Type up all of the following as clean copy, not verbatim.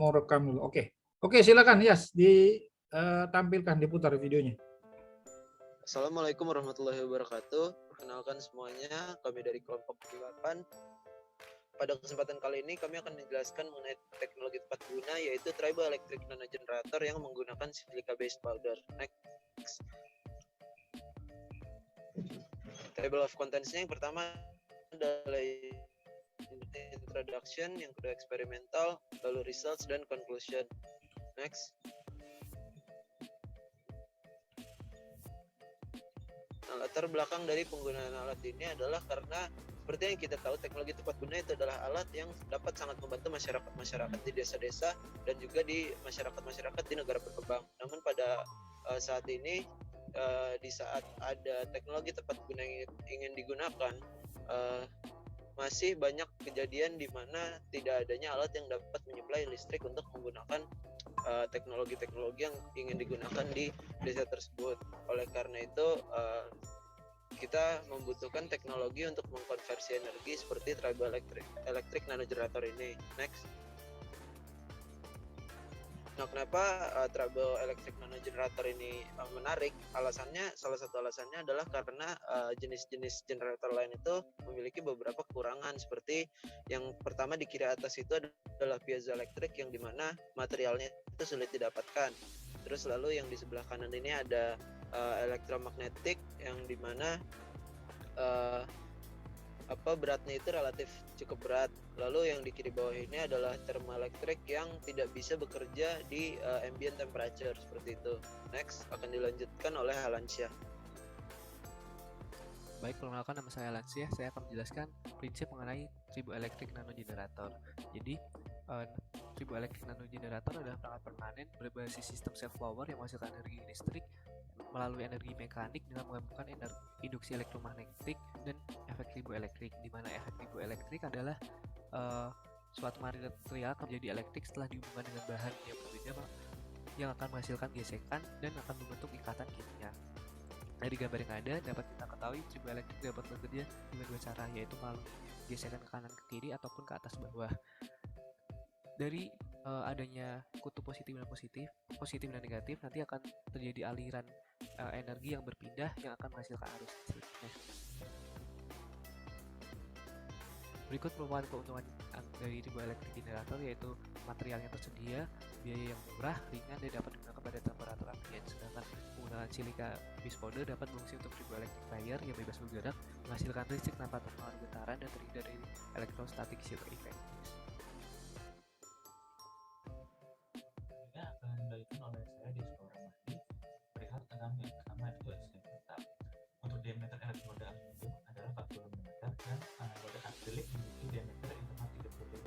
Mau rekam dulu. Oke, silakan Yas, ditampilkan, diputar videonya. Assalamualaikum warahmatullahi wabarakatuh. Perkenalkan semuanya, kami dari kelompok 8. Pada kesempatan kali ini kami akan menjelaskan mengenai teknologi tepat guna, yaitu triboelectric nanogenerator yang menggunakan silica based powder. Next. Table of contents-nya yang pertama adalah introduction, yang kedua experimental, lalu results dan conclusion. Next. Nah, latar belakang dari penggunaan alat ini adalah karena seperti yang kita tahu, teknologi tepat guna itu adalah alat yang dapat sangat membantu masyarakat di desa-desa dan juga di masyarakat di negara berkembang. Namun pada saat ini, di saat ada teknologi tepat guna yang ingin digunakan, masih banyak kejadian di mana tidak adanya alat yang dapat menyuplai listrik untuk menggunakan teknologi-teknologi yang ingin digunakan di desa tersebut. Oleh karena itu, kita membutuhkan teknologi untuk mengkonversi energi seperti triboelectric nanogenerator ini. Next. Nah, kenapa triboelectric nanogenerator ini menarik? Salah satu alasannya adalah karena jenis-jenis generator lain itu memiliki beberapa kekurangan, seperti yang pertama di kiri atas itu adalah piezoelektrik, yang dimana materialnya itu sulit didapatkan. Terus lalu yang di sebelah kanan ini ada elektromagnetik, yang dimana beratnya itu relatif cukup berat. Lalu yang di kiri bawah ini adalah thermoelektrik yang tidak bisa bekerja di ambient temperature seperti itu. Next akan dilanjutkan oleh Alansyah. Baik, perkenalkan, nama saya Lansia. Saya akan menjelaskan prinsip mengenai triboelectric nanogenerator. Jadi, triboelectric nanogenerator adalah perangkat permanen berbasis sistem self-power yang menghasilkan energi listrik melalui energi mekanik dengan menggabungkan induksi elektromagnetik dan efek triboelektrik, di mana efek triboelektrik adalah suatu material akan menjadi elektrik setelah dihubungkan dengan bahan yang berbeda yang akan menghasilkan gesekan dan akan membentuk ikatan kimia. Dari gambar yang ada dapat kita ketahui triboelektrik dapat bekerja dengan dua cara, yaitu melalui gesekan ke kanan ke kiri ataupun ke atas bawah. Dari adanya kutub positif dan negatif, nanti akan terjadi aliran energi yang berpindah yang akan menghasilkan arus listrik. Berikut merupakan keuntungan dari triboelectric generator, yaitu materialnya tersedia, biaya yang murah, ringan, dan dapat digunakan pada temperatur ambien. Sedangkan penggunaan silica based powder dapat berfungsi untuk triboelectric layer yang bebas bergerak, menghasilkan listrik tanpa terpengaruh getaran dan terhindar dari electrostatic shield effect. Ini akan dilanjutkan oleh saya di sekolah mati perihal tentang yang pertama itu ekstremisme. Untuk diameter elektroda aluminium adalah 40 mm dan wadah akrilik memiliki diameter internal 30 mm.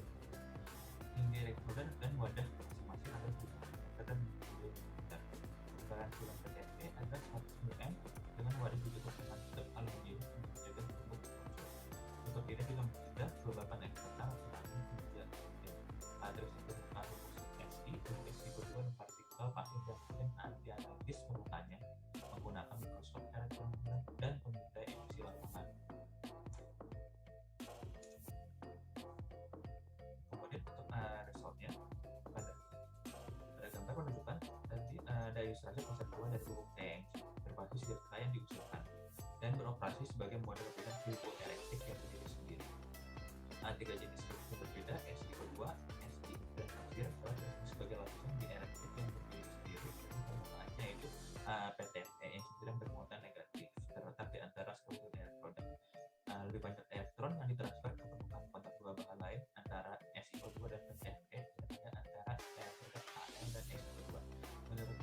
Hingga elektroda dan wadah masing-masing ada 7 mm dan 20 mm. Bahan film PTFE ada 100 mm dengan wadah 7,5 tutup aluminium untuk menjaga bentuk unsur. Untuk ini juga ada kelembapan eksternal aluminium kemudian terus itu SI dan SI kedua partikel pasif dan anti analisis permukaannya menggunakan mikroskop elektron dan pemindai emisi lapangan. Kemudian untuk resultnya pada gambar menunjukkan tadi ada ilustrasi konseptual dari bubuk tank berbasis silica yang diusulkan dan beroperasi sebagai model bidang triboelectric yang berdiri sendiri. Tiga jenis yang berbeda, SI2, SI dan pasir, sebagai lapisan di elektrik yang berdiri sendiri. Permukaannya itu PTFE yang sedang bermuatan negatif, terletak di antara struktur elektroda. Lebih banyak elektron yang ditransfer ke permukaan kontak dua bahan lain antara SiO2 dan PTFE daripada antara elektroda Al dan SiO2. Menurut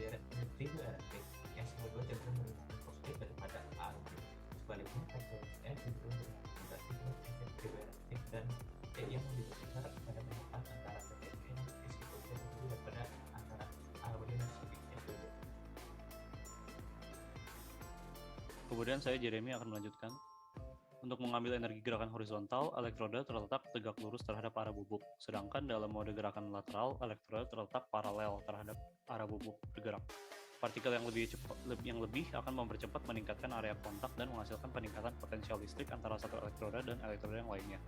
triboelectric, SiO2 cenderung menggunakan positif daripada aluminium. Sebaliknya, PTFE cenderung menggunakan negatif dan efek triboelectric, dan yang lebih besar pada permukaan antara PTFE dan SiO2 daripada antara aluminium dan SiO2. Kemudian saya Jeremy akan melanjutkan. Untuk mengambil energi gerakan horizontal, elektroda terletak tegak lurus terhadap arah bubuk, sedangkan dalam mode gerakan lateral, elektroda terletak paralel terhadap arah bubuk bergerak. Partikel yang lebih akan mempercepat meningkatkan area kontak dan menghasilkan peningkatan potensial listrik antara satu elektroda dan elektroda yang lainnya.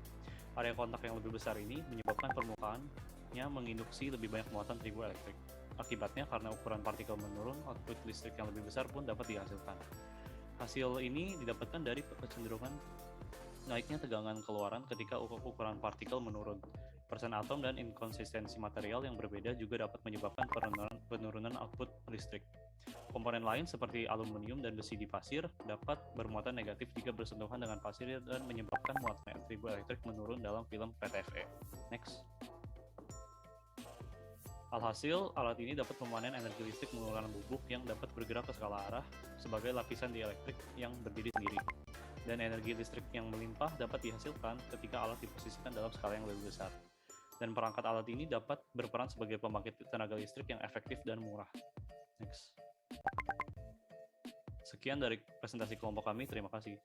Area kontak yang lebih besar ini menyebabkan permukaannya menginduksi lebih banyak muatan triboelektrik. Akibatnya, karena ukuran partikel menurun, output listrik yang lebih besar pun dapat dihasilkan. Hasil ini didapatkan dari kecenderungan naiknya tegangan keluaran ketika ukuran partikel menurun. Persen atom dan inkonsistensi material yang berbeda juga dapat menyebabkan penurunan output listrik. Komponen lain seperti aluminium dan besi di pasir dapat bermuatan negatif jika bersentuhan dengan pasir dan menyebabkan muatan triboelektrik menurun dalam film PTFE. Next. Alhasil, alat ini dapat memanen energi listrik menggunakan bubuk yang dapat bergerak ke segala arah sebagai lapisan dielektrik yang berdiri sendiri. Dan energi listrik yang melimpah dapat dihasilkan ketika alat diposisikan dalam skala yang lebih besar. Dan perangkat alat ini dapat berperan sebagai pembangkit tenaga listrik yang efektif dan murah. Next. Sekian dari presentasi kelompok kami, terima kasih.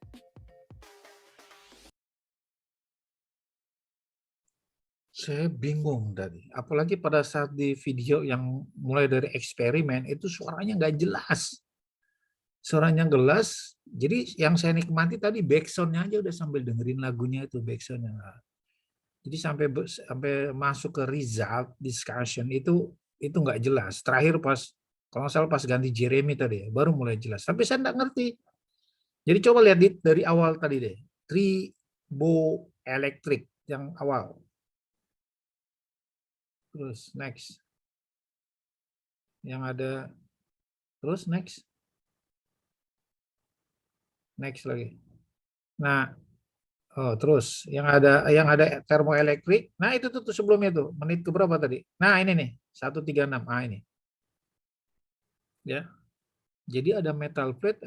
Saya bingung tadi, apalagi pada saat di video yang mulai dari eksperimen itu suaranya nggak jelas. Suaranya jelas, jadi yang saya nikmati tadi backsound-nya aja udah sambil dengerin lagunya itu backsound-nya. Jadi sampai masuk ke result discussion itu nggak jelas. Terakhir pas kalau nggak salah pas ganti Jeremy tadi ya, baru mulai jelas. Tapi saya nggak ngerti. Jadi coba lihat dari awal tadi deh, triboelektrik yang awal. Terus next. Yang ada terus next. Next lagi. Nah, terus yang ada termoelektrik. Nah, itu tuh sebelumnya tuh, menit ke berapa tadi? Nah, ini nih, 136. Ah, ini. Ya. Jadi ada metal plate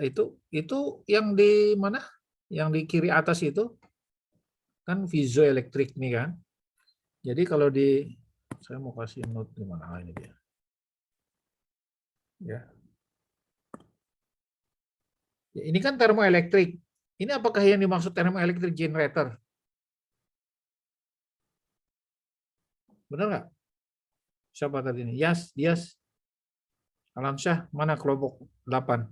itu yang di mana? Yang di kiri atas itu kan piezoelektrik nih kan. Jadi kalau saya mau kasih note di mana? Ah, ini dia. Ya. Ya, ini kan termoelektrik. Ini apakah yang dimaksud termoelektrik generator? Benar nggak? Siapa tadi ini? Yas. Alamsyah, mana kelompok 8?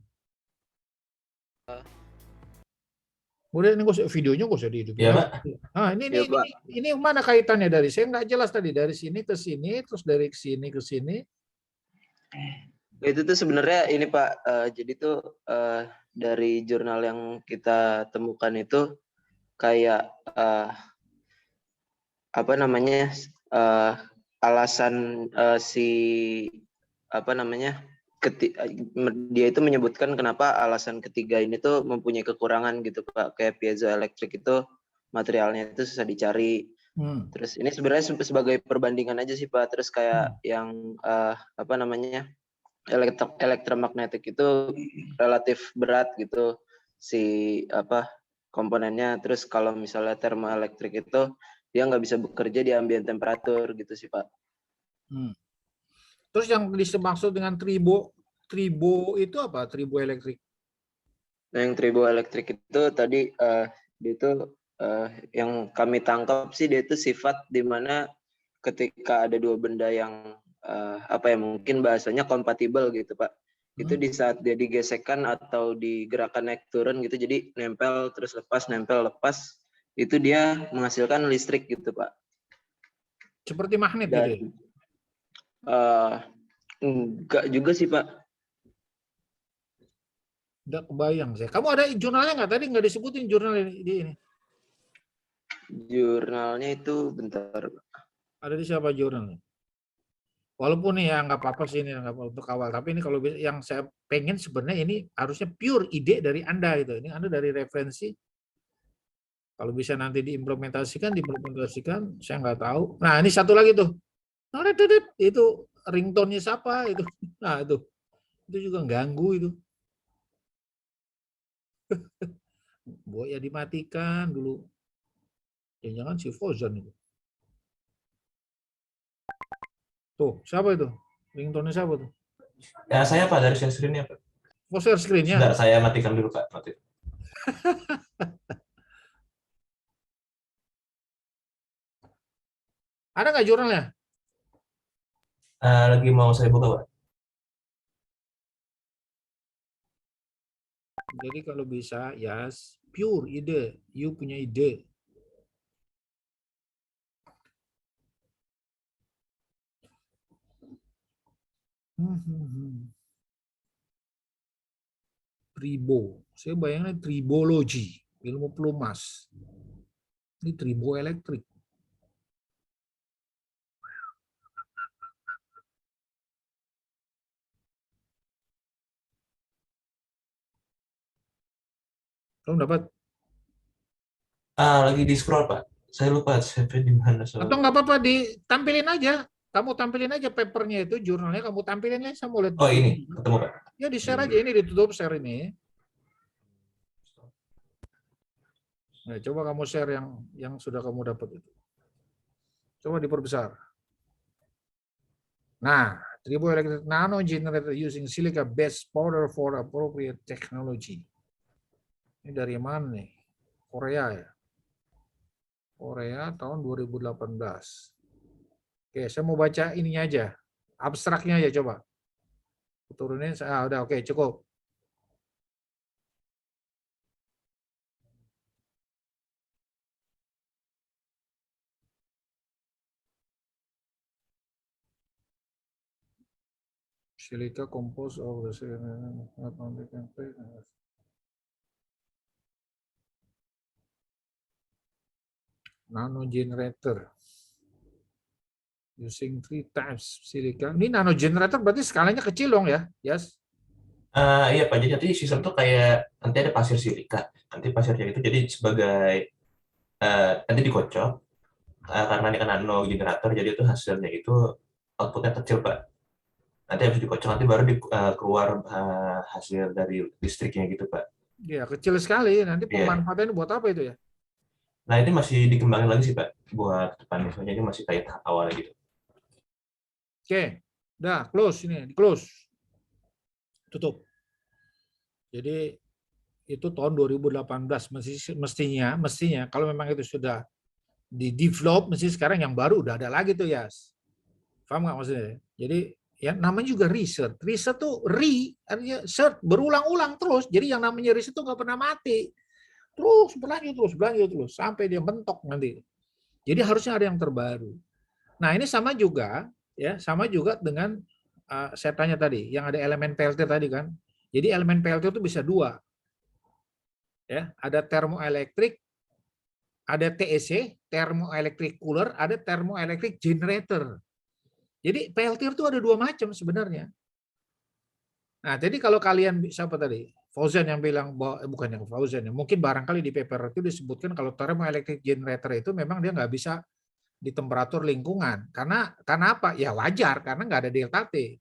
Udah ini videonya nggak usah dihidupin. Ya, Pak. Nah, Ya, Pak. ini mana kaitannya dari saya nggak jelas tadi dari sini ke sini terus dari sini ke sini. Itu tuh sebenarnya ini Pak, jadi tuh dari jurnal yang kita temukan itu kayak apa namanya alasan si apa namanya dia itu menyebutkan kenapa alasan ketiga ini tuh mempunyai kekurangan gitu Pak, kayak piezoelektrik itu materialnya itu susah dicari. Terus ini sebenarnya sebagai perbandingan aja sih Pak, terus kayak yang apa namanya elektromagnetik itu relatif berat gitu si apa komponennya, terus kalau misalnya termoelektrik itu dia nggak bisa bekerja di ambient temperatur gitu sih Pak. Terus yang dimaksud dengan tribo itu apa? Triboelektrik. Nah yang triboelektrik itu tadi dia itu yang kami tangkap sih dia itu sifat dimana ketika ada dua benda yang apa ya mungkin bahasanya kompatibel gitu Pak. Itu di saat dia digesekkan atau digerakkan naik turun gitu, jadi nempel terus lepas, nempel lepas, itu dia menghasilkan listrik gitu Pak. Seperti magnet Dan, gitu ya? enggak juga sih Pak. Udah kebayang saya. Kamu ada jurnalnya nggak? Tadi nggak disebutin jurnal ini. Jurnalnya itu bentar. Ada di siapa jurnalnya? Walaupun nih ya nggak apa-apa sih ini nggak apa untuk awal. Tapi ini kalau yang saya pengen sebenarnya ini harusnya pure ide dari Anda gitu. Ini Anda dari referensi. Kalau bisa nanti diimplementasikan, saya nggak tahu. Nah ini satu lagi tuh. Itu ringtone-nya siapa itu? Nah itu juga ganggu itu. Buat ya dimatikan dulu. Jangan si Fozon itu. Tuh, siapa itu? Ringtone-nya siapa tuh? Ya, saya Pak dari share screen-nya, Pak. Oh, share screen-nya. Sebentar, saya matikan dulu, Pak. Ada nggak jurnalnya? Lagi mau saya buka, Pak. Jadi kalau bisa, ya pure ide, you punya ide. Tribo, saya bayangin tribologi, ilmu pelumas. Ini tribo elektrik. Kamu dapat? Lagi di scroll Pak. Saya lupa save di mana Atau soalnya. nggak apa-apa, ditampilin aja. Kamu tampilin aja papernya itu, jurnalnya kamu tampilin aja, saya mau lihat Oh ini. ini ketemu Pak. Ya di share aja, ini ditutup share ini. Nah, coba kamu share yang sudah kamu dapat itu. Coba diperbesar. Nah, triboelectric nano generator using silica based powder for appropriate technology. Ini dari mana nih? Korea ya? Korea tahun 2018. Oke, saya mau baca ininya aja. Abstraknya aja coba. Turunin, udah oke, cukup. Silica composed of the nano generator using 3 times silica. Ini nano generator berarti skalanya kecil dong ya? Yes. Iya Pak, jadi nanti sistem tuh kayak nanti ada pasir silika. Nanti pasirnya itu jadi sebagai nanti dikocok karena ini kan nano generator, jadi itu hasilnya itu outputnya kecil Pak. Nanti habis dikocok nanti baru keluar hasil dari listriknya gitu Pak. Ya, kecil sekali. Nanti Iya. pemanfaatannya buat apa itu ya? Nah ini masih dikembangin lagi sih Pak buat depannya. Soalnya ini masih kayak tahap awal gitu. Oke, udah close ini, di close. Tutup. Jadi itu tahun 2018 mestinya kalau memang itu sudah di develop, mesti sekarang yang baru udah ada lagi tuh ya. Paham nggak maksudnya? Jadi ya namanya juga research. Research tuh artinya search berulang-ulang terus. Jadi yang namanya research tuh nggak pernah mati. Terus berlanjut terus sampai dia mentok nanti. Jadi harusnya ada yang terbaru. Nah, ini sama juga dengan saya tanya tadi, yang ada elemen peltir tadi kan. Jadi elemen peltir itu bisa dua. Ya, ada termoelektrik, ada TEC, thermoelectric cooler, ada thermoelectric generator. Jadi peltir itu ada dua macam sebenarnya. Nah, jadi kalau kalian siapa tadi? Fauzan yang bilang bahwa bukan yang Fauzan ya, mungkin barangkali di paper itu disebutkan kalau thermoelectric generator itu memang dia nggak bisa di temperatur lingkungan. Karena apa? Ya wajar, karena nggak ada delta T.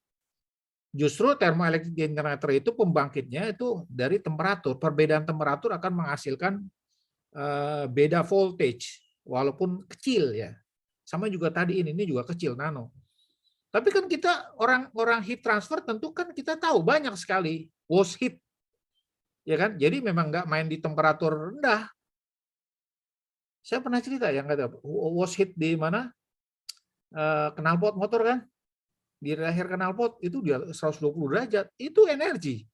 Justru thermoelectric generator itu pembangkitnya itu dari temperatur. Perbedaan temperatur akan menghasilkan beda voltage, walaupun kecil ya. Sama juga tadi ini juga kecil, nano. Tapi kan kita orang heat transfer tentu kan kita tahu banyak sekali wash heat. Ya kan? Jadi memang nggak main di temperatur rendah. Saya pernah cerita yang kata wash heat di mana? Knalpot motor kan? Di akhir knalpot itu dia 120 derajat, itu energi.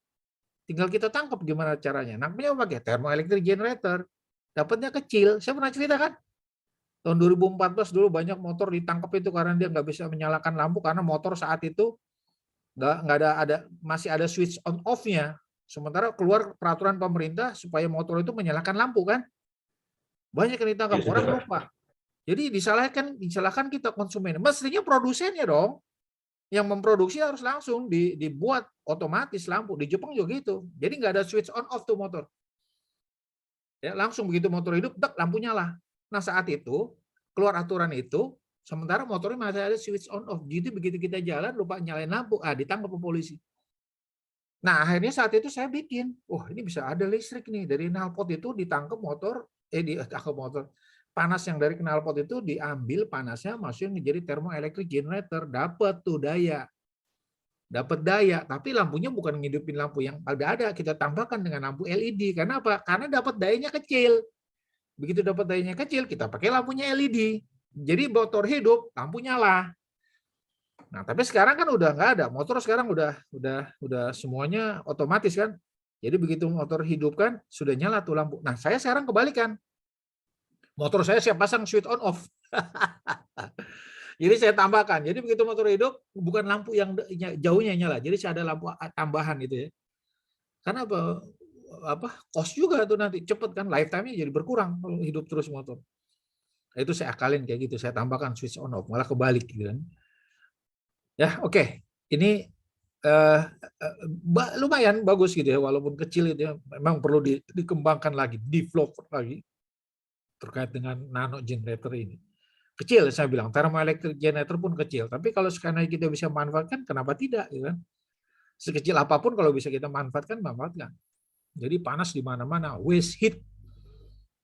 Tinggal kita tangkap gimana caranya. Namanya pakai thermoelectric generator. Dapatnya kecil. Saya pernah cerita kan? Tahun 2014 dulu banyak motor ditangkap itu karena dia nggak bisa menyalakan lampu karena motor saat itu nggak ada masih ada switch on off-nya. Sementara keluar peraturan pemerintah supaya motor itu menyalakan lampu kan. Banyak yang ditangkap, Ya, orang sudah, Pak. lupa. Jadi disalahkan kita konsumen. Mestinya produsennya dong. Yang memproduksi harus langsung dibuat otomatis lampu. Di Jepang juga gitu. Jadi nggak ada switch on off tuh motor. Ya, langsung begitu motor hidup, lampu nyala. Nah saat itu keluar aturan itu, sementara motornya masih ada switch on off. Jadi begitu kita jalan lupa nyalain lampu, ditangkap polisi. Nah akhirnya saat itu saya bikin, ini bisa ada listrik nih dari knalpot itu ditangkap motor, ditangkap motor. Panas yang dari knalpot itu diambil panasnya masukin menjadi thermoelectric generator, dapat tuh daya. Dapat daya, tapi lampunya bukan ngidupin lampu yang ada, kita tambahkan dengan lampu LED. Karena apa? Karena dapat dayanya kecil. Begitu dapat dayanya kecil, kita pakai lampunya LED. Jadi motor hidup, lampu nyala. Nah, tapi sekarang kan udah nggak ada. Motor sekarang udah semuanya otomatis kan. Jadi begitu motor hidupkan, sudah nyala tuh lampu. Nah, saya sekarang kebalikan. Motor saya pasang switch on off. Jadi saya tambahkan. Jadi begitu motor hidup, bukan lampu yang jauhnya nyala. Jadi saya ada lampu tambahan gitu ya. Karena apa cost juga tuh nanti cepet kan, lifetime-nya jadi berkurang kalau hidup terus motor. Nah, itu saya akalin kayak gitu, saya tambahkan switch on off, malah kebalik gitu kan. Ya, oke. Ini lumayan bagus gitu ya, walaupun kecil itu ya, memang perlu dikembangkan lagi, develop lagi terkait dengan nano generator ini. Kecil saya bilang, thermoelectric generator pun kecil, tapi kalau sekarang kita bisa manfaatkan, kenapa tidak gitu kan? Sekecil apapun kalau bisa kita manfaatkan. Jadi panas di mana-mana, waste heat.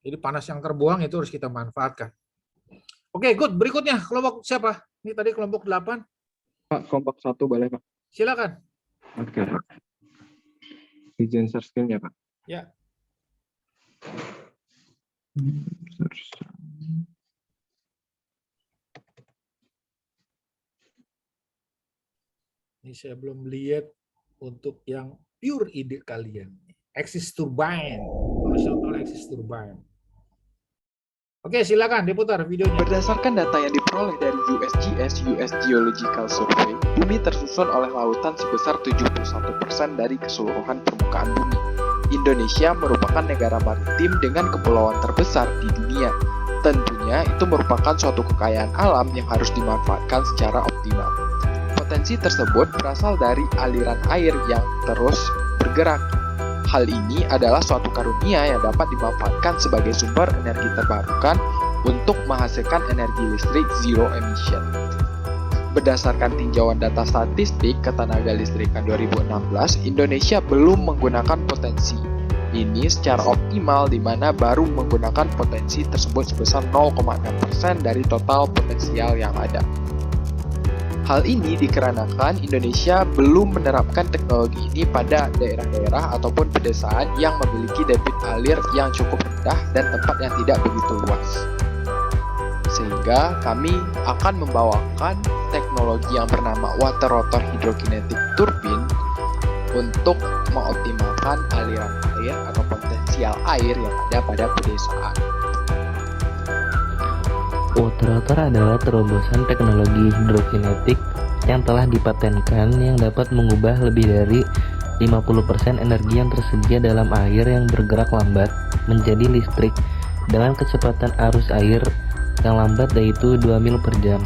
Jadi panas yang terbuang itu harus kita manfaatkan. Oke, good. Berikutnya kelompok siapa? Ini tadi kelompok 8. Pak, kelompok 1 boleh, Pak? Silakan. Oke. Izin share screen ya, Pak? Ya. Ini saya belum lihat untuk yang pure ide kalian. Axis turbine. Horizontal axis turbine. Oke, silakan diputar videonya. Berdasarkan data yang diperoleh dari USGS (US Geological Survey), bumi tersusun oleh lautan sebesar 71% dari keseluruhan permukaan bumi. Indonesia merupakan negara maritim dengan kepulauan terbesar di dunia. Tentunya itu merupakan suatu kekayaan alam yang harus dimanfaatkan secara optimal. Potensi tersebut berasal dari aliran air yang terus bergerak. Hal ini adalah suatu karunia yang dapat dimanfaatkan sebagai sumber energi terbarukan untuk menghasilkan energi listrik zero emission. Berdasarkan tinjauan data statistik Ketenagalistrikan 2016, Indonesia belum menggunakan potensi ini secara optimal, di mana baru menggunakan potensi tersebut sebesar 0,6% dari total potensial yang ada. Hal ini dikarenakan Indonesia belum menerapkan teknologi ini pada daerah-daerah ataupun pedesaan yang memiliki debit air yang cukup rendah dan tempat yang tidak begitu luas. Sehingga kami akan membawakan teknologi yang bernama water rotor hydrokinetic turbine untuk mengoptimalkan aliran air atau potensial air yang ada pada pedesaan. Water rotor adalah terobosan teknologi hidrokinetik yang telah dipatenkan yang dapat mengubah lebih dari 50% energi yang tersedia dalam air yang bergerak lambat menjadi listrik dengan kecepatan arus air yang lambat, yaitu 2 mil per jam.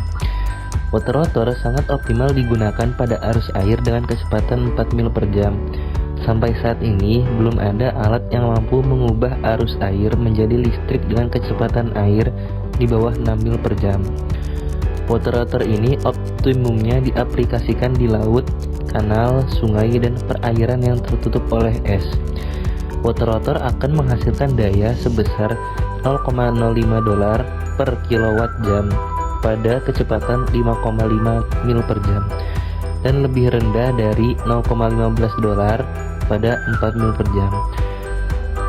Water rotor sangat optimal digunakan pada arus air dengan kecepatan 4 mil per jam. Sampai saat ini belum ada alat yang mampu mengubah arus air menjadi listrik dengan kecepatan air di bawah 6 mil per jam. Water rotor ini optimumnya diaplikasikan di laut, kanal, sungai, dan perairan yang tertutup oleh es. Water rotor akan menghasilkan daya sebesar $0,05 per kilowatt jam pada kecepatan 5,5 mil per jam dan lebih rendah dari $0,15 pada 4 mil per jam.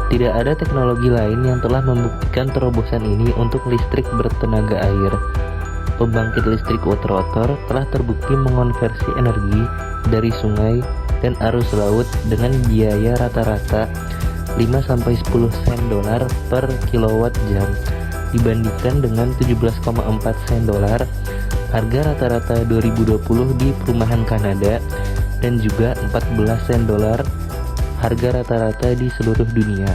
Tidak ada teknologi lain yang telah membuktikan terobosan ini untuk listrik bertenaga air. Pembangkit listrik water rotor telah terbukti mengonversi energi dari sungai dan arus laut dengan biaya rata-rata 5-10 sen dolar per kilowatt jam dibandingkan dengan 17,4 sen dolar harga rata-rata 2020 di perumahan Kanada dan juga 14 sen dolar harga rata-rata di seluruh dunia.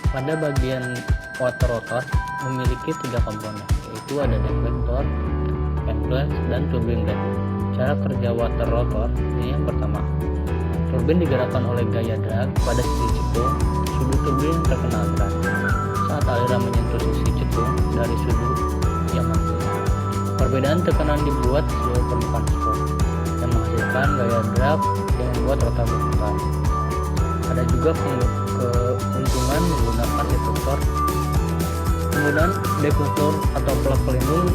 Pada bagian water rotor memiliki 3 komponen, yaitu ada deflector, fan-blades, dan turbine blade. Cara kerja water rotor ini yang pertama. Turbin digerakkan oleh gaya drag pada sisi cekung. Sudut turbin terkena drag saat aliran menyentuh sisi cekung dari sudut yang masuk. Perbedaan tekanan dibuat di seluruh permukaan cekung yang menghasilkan gaya drag yang membuat rotor berputar. Ada juga keuntungan menggunakan deflector. Penggunaan deflector atau plug pelindung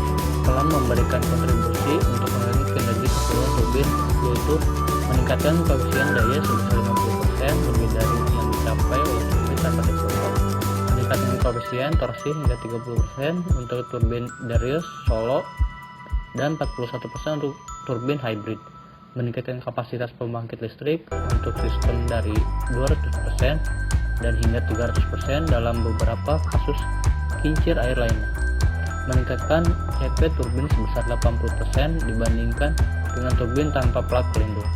telah memberikan kontribusi untuk mengurangi kinerja keseluruhan turbin, yaitu meningkatkan koefisien daya sebesar 50% lebih dari yang dicapai oleh turbin tanpa deflector, meningkatkan koefisien torsi hingga 30% untuk turbin Darius Solo dan 41% untuk turbin hybrid. meningkatkan kapasitas pembangkit listrik untuk sistem dari 200% dan hingga 300% dalam beberapa kasus kincir air lainnya. Meningkatkan efek turbin sebesar 80% dibandingkan dengan turbin tanpa plat pelindung.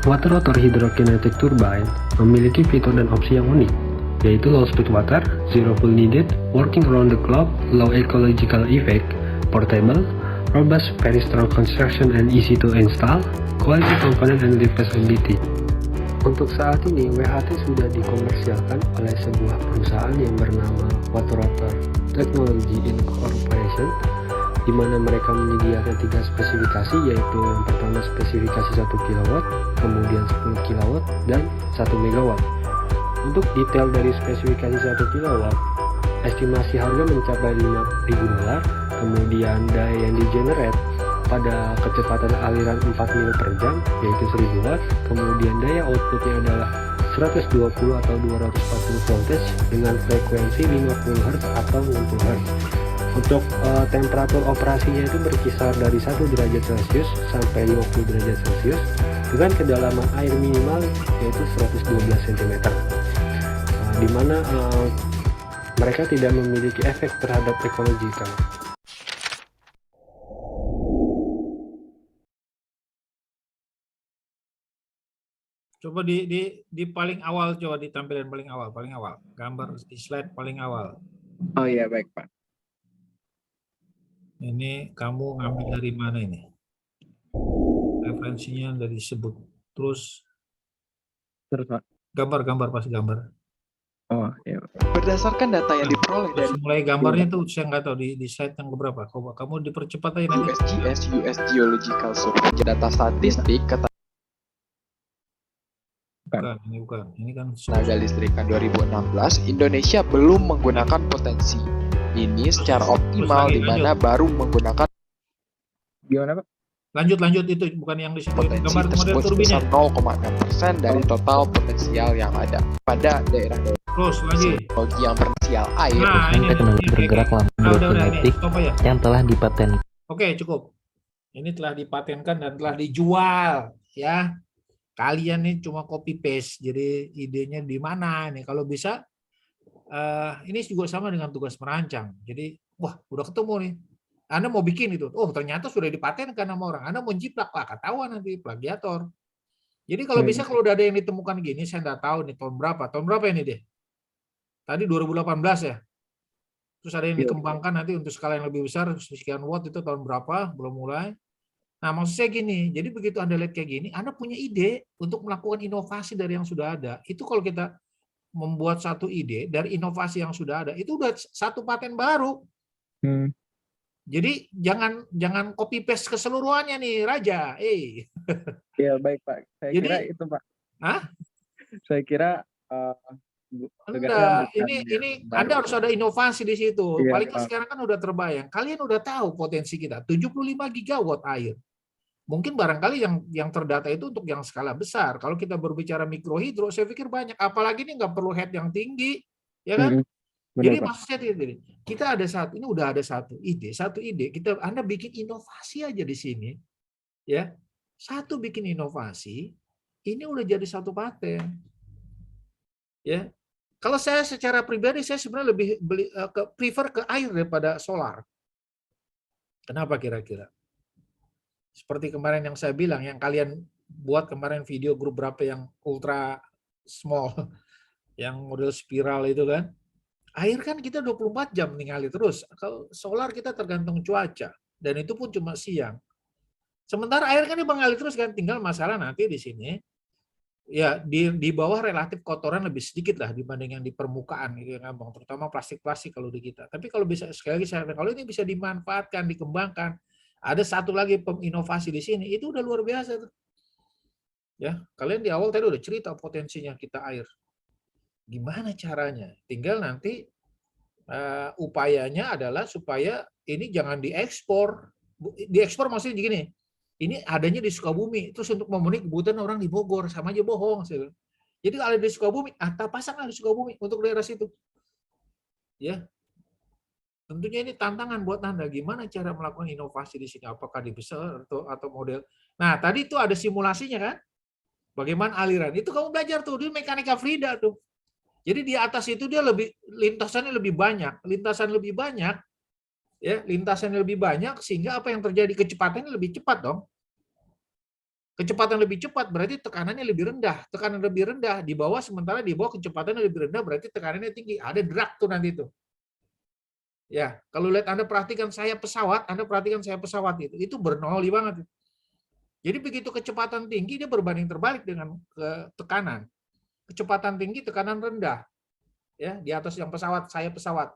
Water rotor hydrokinetic turbine memiliki fitur dan opsi yang unik, yaitu low speed water, zero fuel needed, working around the clock, low ecological effect, portable, robust, very strong construction and easy to install, quality component and repairability. Untuk saat ini, WHT sudah dikomersialkan oleh sebuah perusahaan yang bernama Water Rotor Technology Incorporation, di mana mereka menyediakan 3 spesifikasi, yaitu yang pertama spesifikasi 1 kW, kemudian 10 kW, dan 1 MW. Untuk detail dari spesifikasi 1 kW, estimasi harga mencapai $5.000, kemudian daya yang di-generate pada kecepatan aliran 4 mil per jam, yaitu 1000 watt, kemudian daya outputnya adalah 120 atau 240 voltage dengan frekuensi 50 Hz atau 60 Hz. Untuk temperatur operasinya itu berkisar dari 1 derajat Celcius sampai 50 derajat Celcius dengan kedalaman air minimal yaitu 112 cm, di mana mereka tidak memiliki efek terhadap ekologikal. Coba di paling awal, coba ditampilkan paling awal, gambar di slide paling awal. Oh iya, baik Pak. Ini kamu ngambil dari mana ini? Referensinya dari disebut. Terus Pak. gambar pasti gambar. Oh iya. Berdasarkan data yang diperoleh dari Terus mulai gambarnya tuh saya nggak tahu di slide yang keberapa. Kamu dipercepat aja nanti. USGS US Geological Survey, data statistik Bukan, ini kan tenaga listrikan 2016, Indonesia belum menggunakan potensi ini secara optimal, di mana baru menggunakan Gimana Pak? Lanjut itu bukan yang di situ. potensi Gambar model tersebut turbinnya. sebesar 0,6% dari total potensial yang ada pada daerah-daerah Terus lagi. teknologi yang potensial air. Nah, ini teknologi bergerak lama udah nih. hidrokinetik Stop aja. yang telah dipatenkan. Oke, cukup. Ini telah dipatenkan dan telah dijual, ya. Kalian nih cuma copy paste. Jadi idenya di mana nih? Kalau bisa ini juga sama dengan tugas merancang. Jadi, wah, udah ketemu nih. Anda mau bikin itu. Oh, ternyata sudah dipatenkan sama orang. Anda mau jiplak, lah, ketahuan nanti plagiator. Jadi kalau bisa kalau udah ada yang ditemukan gini, saya nggak tahu nih tahun berapa. Tahun berapa ini deh? Tadi 2018 ya. Terus ada yang dikembangkan nanti untuk skala yang lebih besar, sekian watt itu tahun berapa, belum mulai. Nah, maksud saya gini, jadi begitu Anda lihat kayak gini, Anda punya ide untuk melakukan inovasi dari yang sudah ada. Itu kalau kita membuat satu ide dari inovasi yang sudah ada, itu udah satu paten baru. Jadi jangan copy paste keseluruhannya nih, Raja. Iya, baik Pak. Saya Jadi, kira itu Pak. Hah? Saya kira Enggak, ini Anda harus ada inovasi di situ. Iya, Paling Pak. sekarang kan udah terbayang. Kalian udah tahu potensi kita, 75 gigawatt air. Mungkin barangkali yang terdata itu untuk yang skala besar. Kalau kita berbicara mikrohidro, saya pikir banyak. Apalagi ini nggak perlu head yang tinggi, ya kan? Jadi maksudnya kita ada udah ada satu ide, Anda bikin inovasi aja di sini, ya. Satu bikin inovasi, ini udah jadi satu paten, ya. Kalau saya secara pribadi saya sebenarnya lebih prefer ke air daripada solar. Kenapa kira-kira? Seperti kemarin yang saya bilang, yang kalian buat kemarin video grup berapa yang ultra small, yang model spiral itu kan. Air kan kita 24 jam nih ngalir terus. Kalau solar kita tergantung cuaca. Dan itu pun cuma siang. Sementara air kan dia mengalir terus kan. Tinggal masalah nanti di sini. Ya di bawah relatif kotoran lebih sedikit lah dibanding yang di permukaan gitu ya, Bang. Terutama plastik-plastik kalau di kita. Tapi kalau bisa sekali lagi kalau ini bisa dimanfaatkan, dikembangkan. Ada satu lagi inovasi di sini. Itu udah luar biasa tuh. Ya, kalian di awal tadi udah cerita potensinya kita air. Gimana caranya? Tinggal nanti upayanya adalah supaya ini jangan diekspor. Diekspor maksudnya gini, ini adanya di Sukabumi, terus untuk memenuhi kebutuhan orang di Bogor, sama aja bohong. Jadi kalau di Sukabumi, pasanglah di Sukabumi untuk daerah situ. Ya. Tentunya ini tantangan buat Anda, gimana cara melakukan inovasi di sini, apakah di besar atau model. Nah, tadi itu ada simulasinya kan? Bagaimana aliran? Itu kamu belajar tuh di mekanika Frida tuh. Jadi di atas itu dia lintasannya lebih banyak, ya, lintasannya lebih banyak sehingga apa yang terjadi, kecepatannya lebih cepat dong. Kecepatan lebih cepat berarti tekanannya lebih rendah. Tekanan lebih rendah di bawah, sementara di bawah kecepatannya lebih rendah berarti tekanannya tinggi. Ada drag tuh nanti itu. Ya, kalau lihat Anda perhatikan sayap pesawat itu bernoli banget. Jadi begitu kecepatan tinggi dia berbanding terbalik dengan tekanan. Kecepatan tinggi, tekanan rendah. Ya, di atas yang sayap pesawat.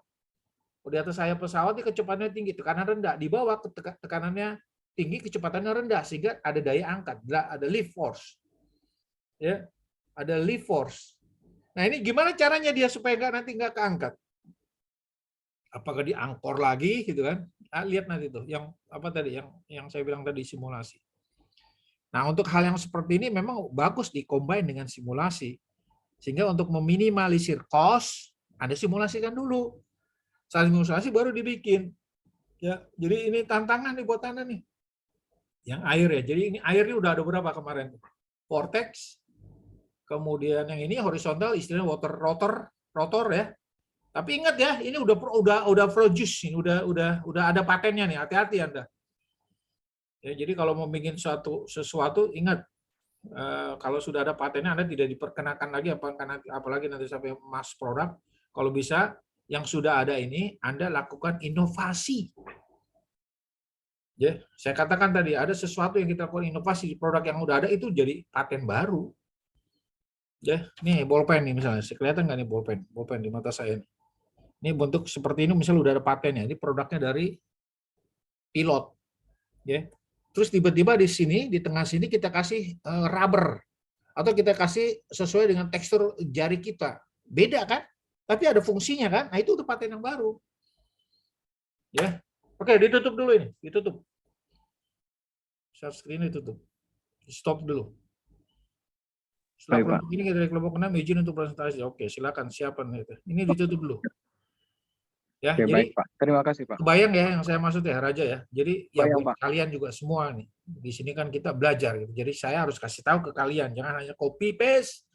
Di atas sayap pesawat dia kecepatannya tinggi, tekanan rendah. Di bawah tekanannya tinggi, kecepatannya rendah sehingga ada daya angkat, ada lift force. Ya, ada lift force. Nah, ini gimana caranya dia supaya nanti nggak keangkat? Apakah diangkor lagi gitu kan? Lihat nanti tuh yang apa tadi yang saya bilang tadi, simulasi. Nah, untuk hal yang seperti ini memang bagus di-combine dengan simulasi. Sehingga untuk meminimalisir cost, Anda simulasikan dulu. Saat simulasi baru dibikin. Ya, jadi ini tantangan nih buat Anda nih. Yang air ya. Jadi ini airnya udah ada berapa kemarin? Vortex. Kemudian yang ini horizontal, istilahnya rotor ya. Tapi ingat ya, ini udah produce, ini udah ada patennya nih, hati-hati Anda. Ya, jadi kalau mau bikin sesuatu ingat, kalau sudah ada patennya Anda tidak diperkenakan lagi, apalagi nanti sampai mass product. Kalau bisa yang sudah ada ini Anda lakukan inovasi. Ya, saya katakan tadi ada sesuatu yang kita lakukan inovasi di produk yang udah ada itu jadi paten baru. Ya, nih bolpen nih misalnya, kelihatan nggak nih bolpen di mata saya nih. Ini bentuk seperti ini misalnya udah ada patennya. Ini produknya dari pilot. Ya. Terus tiba-tiba di sini, di tengah sini kita kasih rubber. Atau kita kasih sesuai dengan tekstur jari kita. Beda kan? Tapi ada fungsinya kan? Nah, itu udah paten yang baru. Ya. Oke, ditutup dulu ini. Ditutup. Share screen ditutup. Stop dulu. Setelah kelompok ini dari kelompok 6 izin untuk presentasi. Oke, silakan siapkan itu. Ini ditutup dulu. Ya, Oke, jadi baik, Pak. Terima kasih, Pak. kebayang ya yang saya maksud ya, Raja ya. Jadi ya Bayang, buat Pak. kalian juga semua nih. Di sini kan kita belajar gitu. Jadi saya harus kasih tahu ke kalian, jangan hanya copy paste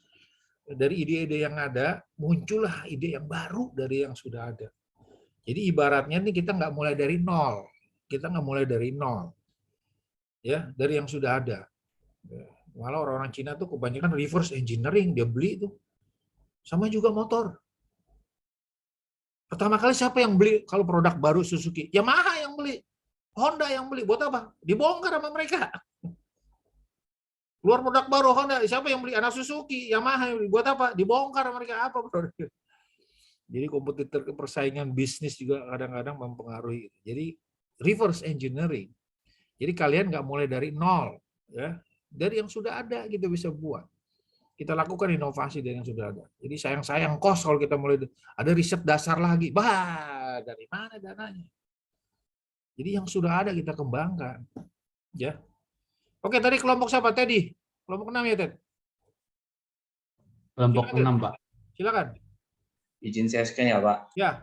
dari ide-ide yang ada, muncullah ide yang baru dari yang sudah ada. Jadi ibaratnya nih kita nggak mulai dari nol. Kita nggak mulai dari nol. Ya, dari yang sudah ada. Malah orang-orang Cina tuh kebanyakan reverse engineering, dia beli tuh. Sama juga motor. Pertama kali siapa yang beli kalau produk baru Suzuki? Yamaha yang beli. Honda yang beli. Buat apa? Dibongkar sama mereka. Keluar produk baru Honda, siapa yang beli? Anak Suzuki, Yamaha yang beli. Buat apa? Dibongkar sama mereka. Apa produk? Jadi kompetitor persaingan bisnis juga kadang-kadang mempengaruhi. Jadi reverse engineering. Jadi kalian nggak mulai dari nol. Ya. Dari yang sudah ada kita bisa buat. Kita lakukan inovasi dari yang sudah ada. Jadi sayang-sayang kos kalau kita mulai ada riset dasar lagi. Bah, dari mana dananya? Jadi yang sudah ada kita kembangkan. Ya. Oke, tadi kelompok siapa? Teddy. Kelompok 6 ya, Ted? Kelompok 6, Pak. Silakan. Izin saya scan ya, Pak. Ya.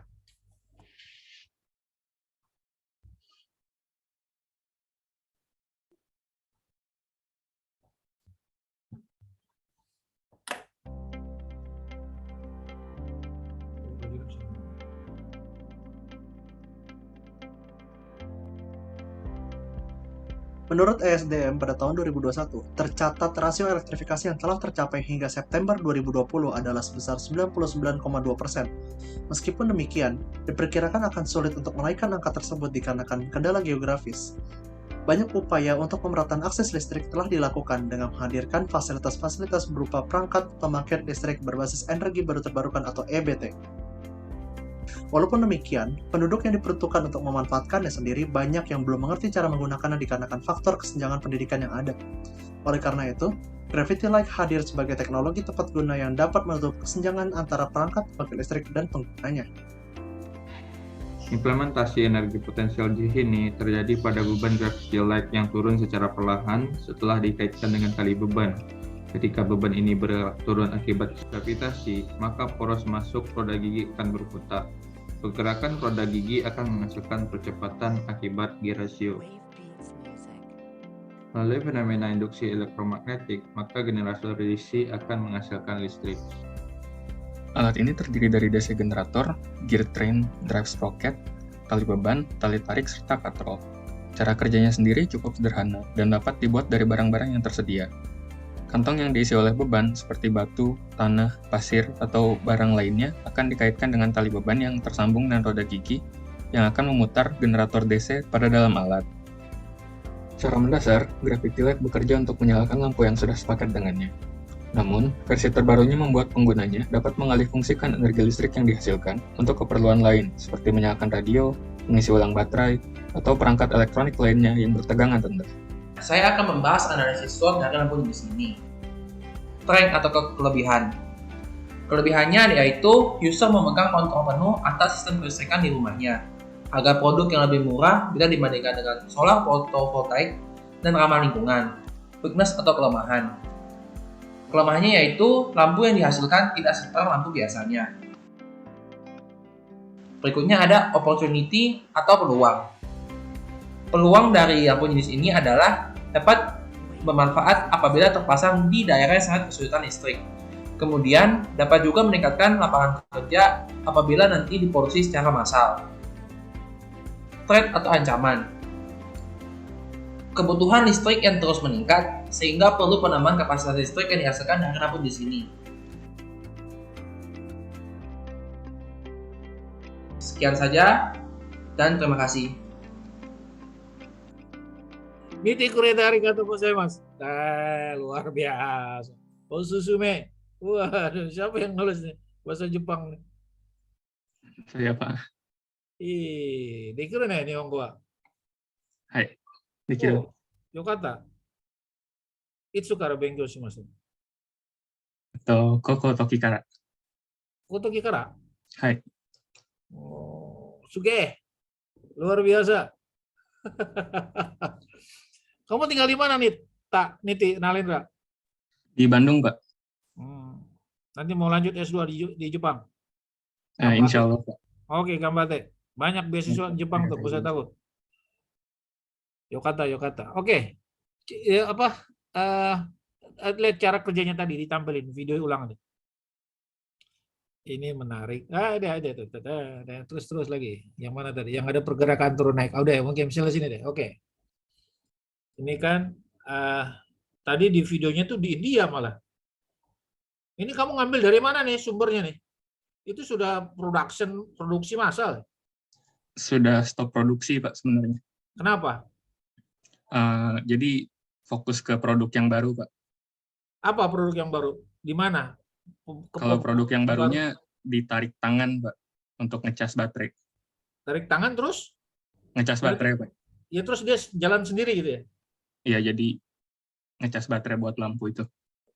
Menurut ESDM pada tahun 2021, tercatat rasio elektrifikasi yang telah tercapai hingga September 2020 adalah sebesar 99,2%. Meskipun demikian, diperkirakan akan sulit untuk menaikkan angka tersebut dikarenakan kendala geografis. Banyak upaya untuk pemerataan akses listrik telah dilakukan dengan menghadirkan fasilitas-fasilitas berupa perangkat pembangkit listrik berbasis energi baru terbarukan atau EBT. Walaupun demikian, penduduk yang diperuntukkan untuk memanfaatkannya sendiri banyak yang belum mengerti cara menggunakannya dikarenakan faktor kesenjangan pendidikan yang ada. Oleh karena itu, Gravity Light hadir sebagai teknologi tepat guna yang dapat menutup kesenjangan antara perangkat pembangkit listrik dan penggunanya. Implementasi energi potensial di sini terjadi pada beban gravity light yang turun secara perlahan setelah dikaitkan dengan tali beban. Ketika beban ini turun akibat gravitasi, maka poros masuk roda gigi akan berputar. Pergerakan roda gigi akan menghasilkan percepatan akibat gear ratio. Melalui fenomena induksi elektromagnetik, maka generator DC akan menghasilkan listrik. Alat ini terdiri dari DC generator, gear train, drive sprocket, tali beban, tali tarik, serta katrol. Cara kerjanya sendiri cukup sederhana dan dapat dibuat dari barang-barang yang tersedia. Kantong yang diisi oleh beban seperti batu, tanah, pasir, atau barang lainnya akan dikaitkan dengan tali beban yang tersambung dengan roda gigi yang akan memutar generator DC pada dalam alat. Secara mendasar, gravity light bekerja untuk menyalakan lampu yang sudah sepaket dengannya. Namun, versi terbarunya membuat penggunanya dapat mengalihfungsikan energi listrik yang dihasilkan untuk keperluan lain, seperti menyalakan radio, mengisi ulang baterai, atau perangkat elektronik lainnya yang bertegangan rendah. Saya akan membahas analisis SWOT dari lampu jenis ini. Strength atau kelebihan. Kelebihannya yaitu user memegang kontrol penuh atas sistem kelistrikan di rumahnya, agar produk yang lebih murah bila dibandingkan dengan solar photovoltaik dan ramah lingkungan. Weakness atau kelemahan. Kelemahannya yaitu lampu yang dihasilkan tidak seterang lampu biasanya. Berikutnya ada opportunity atau peluang. Peluang dari lampu jenis ini adalah dapat bermanfaat apabila terpasang di daerah yang sangat kesulitan listrik. Kemudian dapat juga meningkatkan lapangan kerja apabila nanti diproduksi secara massal. Threat atau ancaman. Kebutuhan listrik yang terus meningkat sehingga perlu penambahan kapasitas listrik yang dihasilkan dari lampu di sini. Sekian saja dan terima kasih. Miti kureta arigatou gozaimasu. Luar biasa. Osusume. Waduh, siapa yang nulis nih? Bahasa Jepang nih. Saya, Pak. Dekiru ne, Nihongo wa? Hai. Dekiru. Yokata. Itsu kara benkyou shimasu? Koko toki kara. Koko toki kara? Hai. Suge. Luar biasa. Kamu tinggal di mana nih, Niti Nalendra? Di Bandung, Pak. Nanti mau lanjut S2 di Jepang? Insya Allah, Pak. Oke, gambate. Banyak beasiswa di Jepang tuh, bisa tahu. Yokata. Oke. Lihat cara kerjanya tadi, ditampilin video ulang nih. Ini menarik. Ada. Terus lagi. Yang mana tadi? Yang ada pergerakan turun naik. Udah, mungkin misalnya sini deh. Oke. Ini kan tadi di videonya tuh di India malah. Ini kamu ngambil dari mana nih sumbernya nih? Itu sudah produksi massal? Sudah stop produksi, Pak, sebenarnya. Kenapa? Jadi fokus ke produk yang baru, Pak. Apa produk yang baru? Di mana? Kalau produk yang barunya ditarik tangan, Pak, untuk ngecas baterai. Tarik tangan terus? Ngecas baterai, Pak. Ya terus dia jalan sendiri gitu ya? Iya, jadi ngecas baterai buat lampu itu.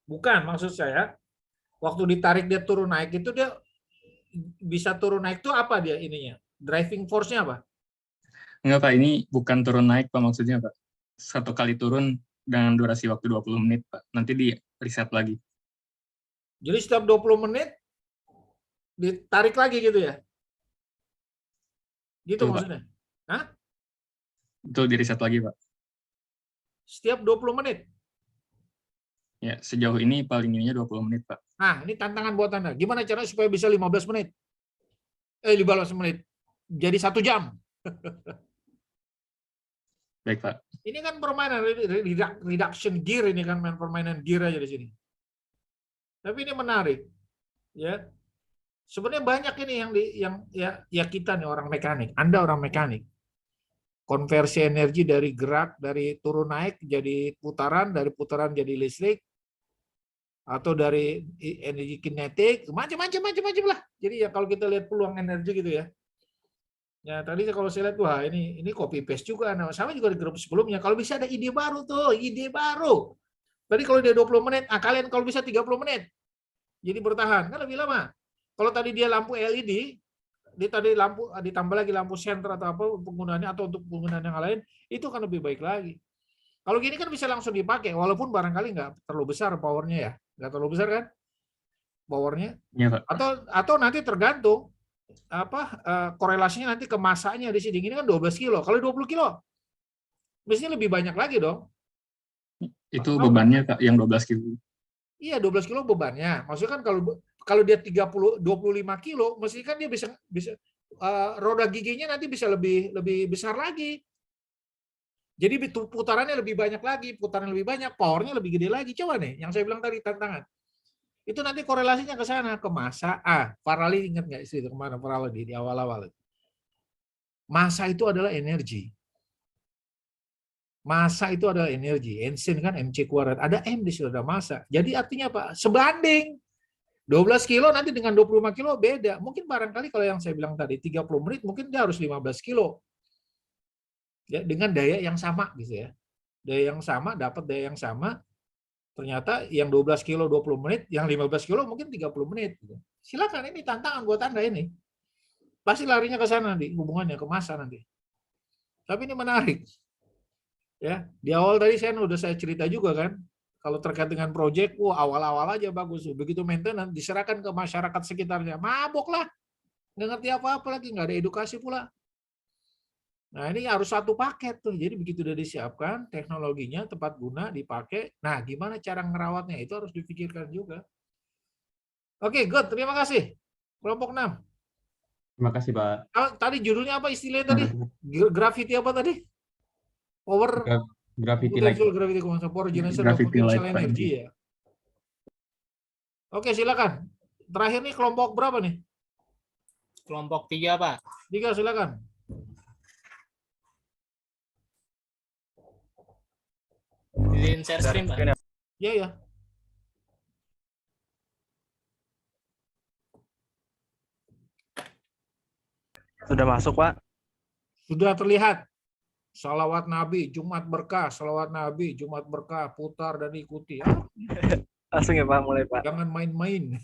Bukan, maksud saya waktu ditarik dia turun naik itu dia bisa turun naik itu apa dia ininya? Driving force-nya apa? Enggak, Pak, ini bukan turun naik, Pak, maksudnya, Pak. Satu kali turun dengan durasi waktu 20 menit, Pak. Nanti di reset lagi. Jadi setiap 20 menit ditarik lagi gitu ya? Gitu Betul, maksudnya? Pak. Hah? Betul, di reset lagi, Pak. Setiap 20 menit? Ya, sejauh ini paling ininya 20 menit, Pak. Nah, ini tantangan buat Anda. Gimana caranya supaya bisa 15 menit? 15 menit. Jadi 1 jam. Baik, Pak. Ini kan permainan reduction gear, ini kan permainan gear aja di sini. Tapi ini menarik. Ya. Sebenarnya banyak ini yang kita nih orang mekanik. Anda orang mekanik. Konversi energi dari gerak, dari turun naik jadi putaran, dari putaran jadi listrik, atau dari energi kinetik, macam-macam lah. Jadi ya kalau kita lihat peluang energi gitu ya. Ya tadi kalau saya lihat, wah ini copy paste juga. Nah, sama juga di grup sebelumnya. Kalau bisa ada ide baru tuh, ide baru. Tadi kalau dia 20 menit, kalian kalau bisa 30 menit. Jadi bertahan, kan lebih lama. Kalau tadi dia lampu LED, dia tadi lampu ditambah lagi lampu senter atau apa penggunaannya, atau untuk penggunaan yang lain, itu kan lebih baik lagi. Kalau gini kan bisa langsung dipakai, walaupun barangkali nggak terlalu besar powernya ya, nggak terlalu besar kan powernya. Iya, Pak. Atau nanti tergantung korelasinya nanti ke masanya di sini. Ini kan 12 kilo. Kalau 20 kilo, mestinya lebih banyak lagi dong. Itu bebannya Kak, yang 12 kilo. Iya, 12 kilo bebannya. Maksudnya kan kalau dia 25 kilo, mesti kan dia bisa roda giginya nanti bisa lebih besar lagi. Jadi putarannya lebih banyak lagi, putaran lebih banyak, powernya lebih gede lagi. Coba nih, yang saya bilang tadi tantangan. Itu nanti korelasinya ke sana, ke massa. Farali ingat nggak sih kemana Farali di awal-awal? Massa itu adalah energi. Massa itu adalah energi. Einstein kan mc kuadrat. Ada M di situ, ada massa. Jadi artinya apa? Sebanding. 12 kilo nanti dengan 25 kilo beda. Mungkin barangkali kalau yang saya bilang tadi 30 menit mungkin dia harus 15 kilo. Ya, dengan daya yang sama gitu ya. Daya yang sama, dapat daya yang sama. Ternyata yang 12 kilo 20 menit, yang 15 kilo mungkin 30 menit. Gitu. Silakan, ini tantangan buat Anda ini. Pasti larinya ke sana nanti, hubungannya ke massa nanti. Tapi ini menarik. Ya, di awal tadi saya cerita juga kan, kalau terkait dengan proyek, awal-awal aja bagus. Begitu maintenance diserahkan ke masyarakat sekitarnya, mabok lah. Nggak ngerti apa-apa lagi, nggak ada edukasi pula. Nah, ini harus satu paket tuh. Jadi begitu udah disiapkan, teknologinya tepat guna dipakai. Nah, gimana cara ngerawatnya itu harus dipikirkan juga. Oke, good. Terima kasih. Kelompok 6. Terima kasih, Pak. Tadi judulnya apa istilahnya tadi? Gravity apa tadi? Power Gravity light. Gravity power generation of potential energy ya. Oke, silakan. Terakhir nih kelompok berapa nih? Kelompok 3, Pak. 3, silakan. Di share screen, Pak. Iya, ya. Sudah masuk, Pak. Sudah terlihat. Salawat Nabi, Jumat Berkah, salawat Nabi, Jumat Berkah, putar dan ikuti. Langsung ya, Pak, mulai, Pak. Jangan main-main.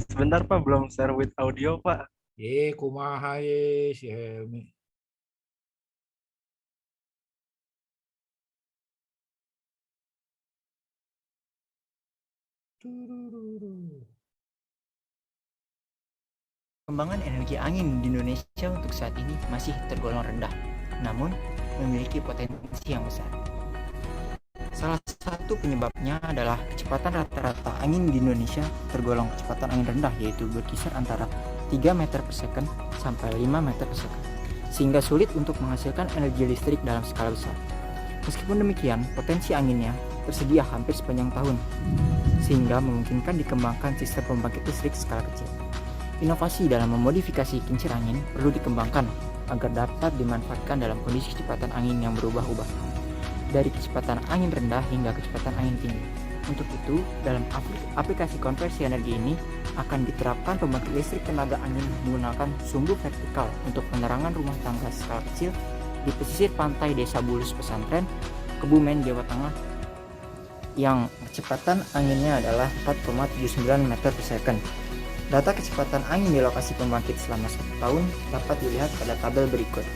Sebentar, Pak, belum share with audio, Pak. Kumaha si Helmi. Pengembangan energi angin di Indonesia untuk saat ini masih tergolong rendah, namun memiliki potensi yang besar. Salah satu penyebabnya adalah kecepatan rata-rata angin di Indonesia tergolong kecepatan angin rendah, yaitu berkisar antara 3 meter per second sampai 5 meter per second, sehingga sulit untuk menghasilkan energi listrik dalam skala besar. Meskipun demikian, potensi anginnya tersedia hampir sepanjang tahun, sehingga memungkinkan dikembangkan sistem pembangkit listrik skala kecil. Inovasi dalam memodifikasi kincir angin perlu dikembangkan agar dapat dimanfaatkan dalam kondisi kecepatan angin yang berubah-ubah, dari kecepatan angin rendah hingga kecepatan angin tinggi. Untuk itu, dalam aplikasi konversi energi ini akan diterapkan pembangkit listrik tenaga angin menggunakan sumbu vertikal untuk penerangan rumah tangga skala kecil di pesisir pantai Desa Bulus Pesantren, Kebumen, Jawa Tengah, yang kecepatan anginnya adalah 4,79 meter per second. Data kecepatan angin di lokasi pembangkit selama 1 tahun dapat dilihat pada tabel berikut.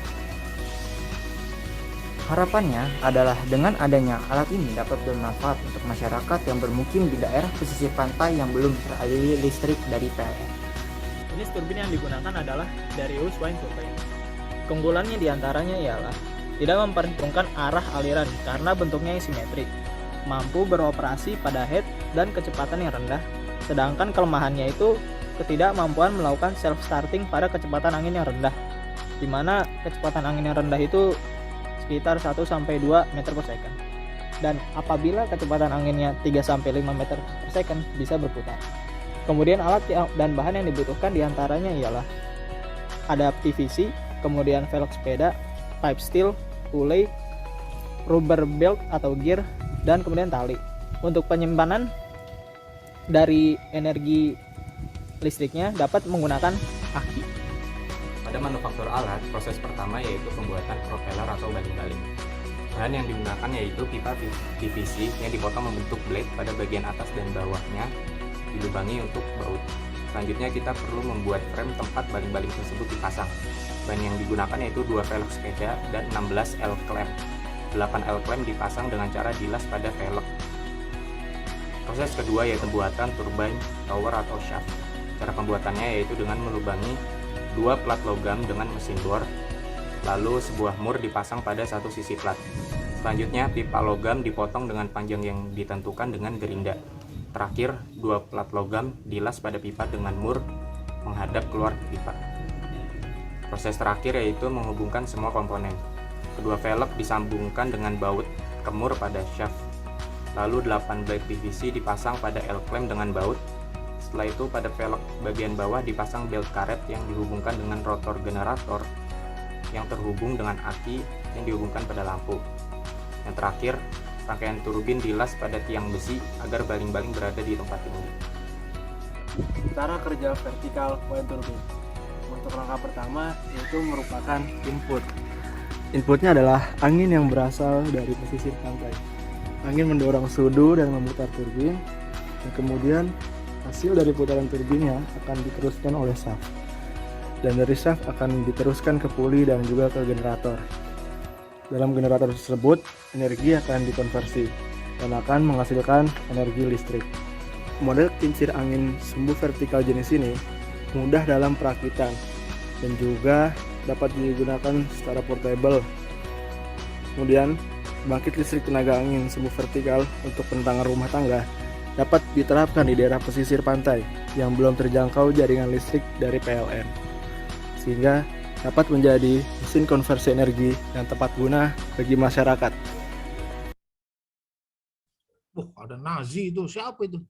Harapannya adalah dengan adanya alat ini dapat bermanfaat untuk masyarakat yang bermukim di daerah pesisir pantai yang belum teraliri listrik dari PLN. Jenis turbin yang digunakan adalah Darius Wind Turbine. Keunggulannya diantaranya ialah tidak memperhitungkan arah aliran karena bentuknya yang simetrik, mampu beroperasi pada head dan kecepatan yang rendah, sedangkan kelemahannya itu ketidakmampuan melakukan self-starting pada kecepatan angin yang rendah, di mana kecepatan angin yang rendah itu sekitar 1-2 meter per second. Dan apabila kecepatan anginnya 3-5 meter per second bisa berputar. Kemudian alat dan bahan yang dibutuhkan diantaranya ialah ada PVC, kemudian velg sepeda, pipe steel, pulley, rubber belt atau gear, dan kemudian tali. Untuk penyimpanan dari energi listriknya dapat menggunakan aki. Pada manufaktur alat, proses pertama yaitu pembuatan propeller atau baling-baling. Bahan yang digunakan yaitu pipa PVC yang dipotong membentuk blade pada bagian atas dan bawahnya dilubangi untuk baut. Selanjutnya kita perlu membuat frame tempat baling-baling tersebut dipasang. Bahan yang digunakan yaitu 2 velg sepeda dan 16 L-clamp. 8 L-clamp dipasang dengan cara dilas pada velg. Proses kedua yaitu pembuatan turbine tower atau shaft. Cara pembuatannya yaitu dengan melubangi 2 plat logam dengan mesin bor, lalu sebuah mur dipasang pada satu sisi plat. Selanjutnya, pipa logam dipotong dengan panjang yang ditentukan dengan gerinda. Terakhir, 2 plat logam dilas pada pipa dengan mur menghadap keluar pipa. Proses terakhir yaitu menghubungkan semua komponen. Kedua velg disambungkan dengan baut kemur pada shaft. Lalu 8 blade PVC dipasang pada L-clamp dengan baut. Setelah itu pada velg bagian bawah dipasang belt karet yang dihubungkan dengan rotor generator yang terhubung dengan aki yang dihubungkan pada lampu. Yang terakhir, rangkaian turbin dilas pada tiang besi agar baling-baling berada di tempat tinggi. Cara kerja vertikal wind turbine. Untuk langkah pertama yaitu merupakan input. Inputnya adalah angin yang berasal dari pesisir pantai. Angin mendorong sudu dan memutar turbin, dan kemudian hasil dari putaran turbinnya akan diteruskan oleh shaft. Dan dari shaft akan diteruskan ke puli dan juga ke generator. Dalam generator tersebut, energi akan dikonversi dan akan menghasilkan energi listrik. Model kincir angin sumbu vertikal jenis ini mudah dalam perakitan dan juga dapat digunakan secara portable. Kemudian, pembangkit listrik tenaga angin sumbu vertikal untuk penentangan rumah tangga dapat diterapkan di daerah pesisir pantai yang belum terjangkau jaringan listrik dari PLN, sehingga dapat menjadi mesin konversi energi yang tepat guna bagi masyarakat. Ada Nazi itu, siapa itu?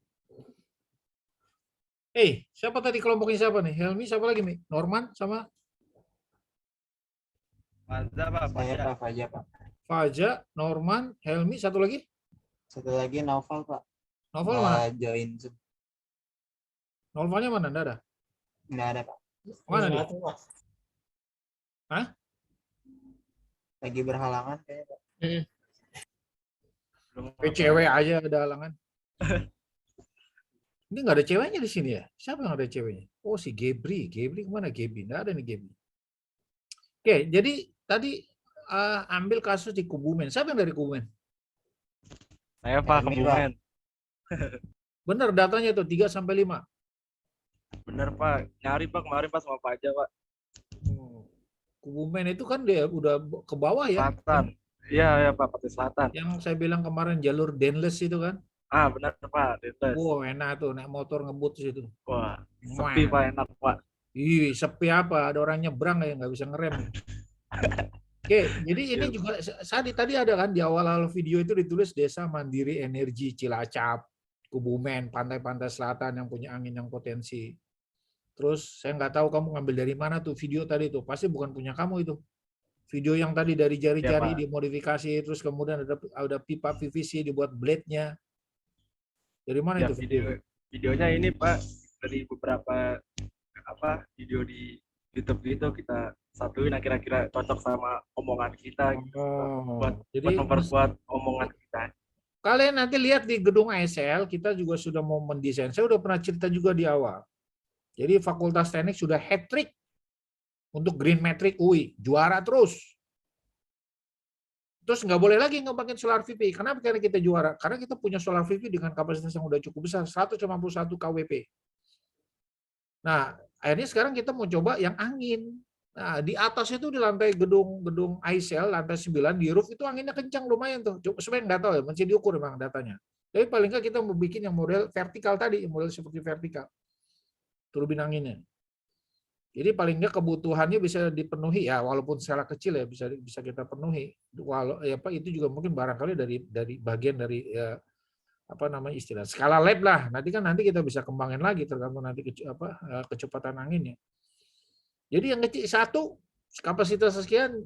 Siapa tadi kelompoknya siapa nih? Helmi, siapa lagi nih? Norman sama? Faja, Pak. Faja, Pak. Faja, Norman, Helmi, satu lagi? Satu lagi Novel, Pak. Novel mana? Join Zoom. Novelnya mana? Nggak ada? Nggak ada, Pak. Mana dia? Hah? Lagi berhalangan kayaknya, Pak. Cewek aja ada halangan. Ini nggak ada ceweknya di sini ya? Siapa yang ada ceweknya? Oh, si Gebri. Gebri kemana Gebri? Nggak ada nih Gebri. Oke, jadi tadi ambil kasus di Kebumen. Siapa yang dari Kebumen? Saya Pak, Kebumen. Bener datanya tuh 3 sampai 5. Bener Pak, nyari Pak kemarin Pak sama Pak aja Pak. Kebumen itu kan dia udah ke bawah ya? Selatan. Iya ya Pak, Pantai Selatan. Yang saya bilang kemarin jalur Denles itu kan? Ah benar Pak, Denles. Wow enak tuh, naik motor ngebut di situ. Wah, sepi Pak, enak Pak. Ih, sepi apa? Ada orang nyebrang ya nggak bisa ngerem. Oke, jadi ini juga tadi ada kan di awal-awal video itu ditulis Desa Mandiri Energi Cilacap, Kebumen, pantai-pantai selatan yang punya angin yang potensi. Terus saya nggak tahu kamu ngambil dari mana tuh video tadi tuh, pasti bukan punya kamu itu. Video yang tadi dari jari-jari dimodifikasi, terus kemudian ada pipa PVC dibuat blade-nya. Dari mana itu video? Videonya ini Pak dari beberapa video di YouTube gitu kita satuin kira-kira cocok sama omongan kita gitu, buat memperkuat omongan kita. Kalian nanti lihat di gedung ASL kita juga sudah mau mendesain. Saya udah pernah cerita juga di awal. Jadi Fakultas Teknik sudah hat-trick untuk Green Metric UI, juara terus. Terus nggak boleh lagi ngepakai solar PV. Kenapa? Karena kita juara. Karena kita punya solar PV dengan kapasitas yang udah cukup besar, 151 kWp. Nah, akhirnya sekarang kita mau coba yang angin. Nah, di atas itu di lantai gedung ASL, lantai 9, di roof itu anginnya kencang lumayan tuh. Sebenarnya nggak tahu ya, masih diukur memang datanya. Tapi paling nggak kita mau bikin yang model vertikal tadi, model seperti vertikal. Turbin anginnya. Jadi paling nggak kebutuhannya bisa dipenuhi ya, walaupun skala kecil ya bisa kita penuhi. Walau itu juga mungkin barangkali dari bagian dari istilah skala lab lah. Nanti kita bisa kembangin lagi tergantung nanti kecepatan anginnya. Jadi yang kecil 1 kapasitas sekian,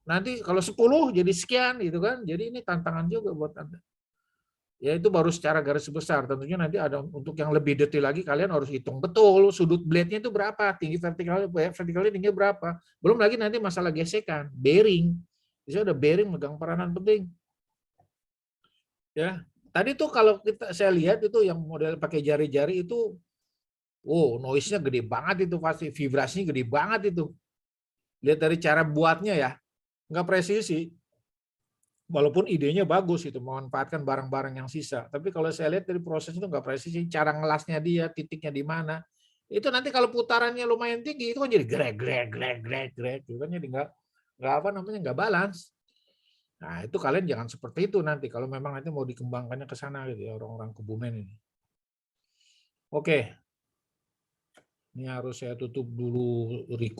nanti kalau 10 jadi sekian gitu kan. Jadi ini tantangan juga buat Anda. Ya itu baru secara garis besar. Tentunya nanti ada untuk yang lebih detail lagi kalian harus hitung betul sudut blade-nya itu berapa, tinggi vertikalnya tinggi berapa. Belum lagi nanti masalah gesekan, bearing. Bisa ada bearing megang peranan penting. Ya, tadi tuh kalau saya lihat itu yang model pakai jari-jari itu noise-nya gede banget itu pasti, vibrasinya gede banget itu. Lihat dari cara buatnya ya, nggak presisi. Walaupun idenya bagus itu, memanfaatkan barang-barang yang sisa. Tapi kalau saya lihat dari proses itu nggak presisi, cara ngelasnya dia, titiknya di mana. Itu nanti kalau putarannya lumayan tinggi, itu kan jadi grek, gitu kan, jadi nggak balance. Nah, itu kalian jangan seperti itu nanti kalau memang nanti mau dikembangkannya ke sana gitu ya, orang-orang Kebumen ini. Oke. Ini harus saya tutup dulu record.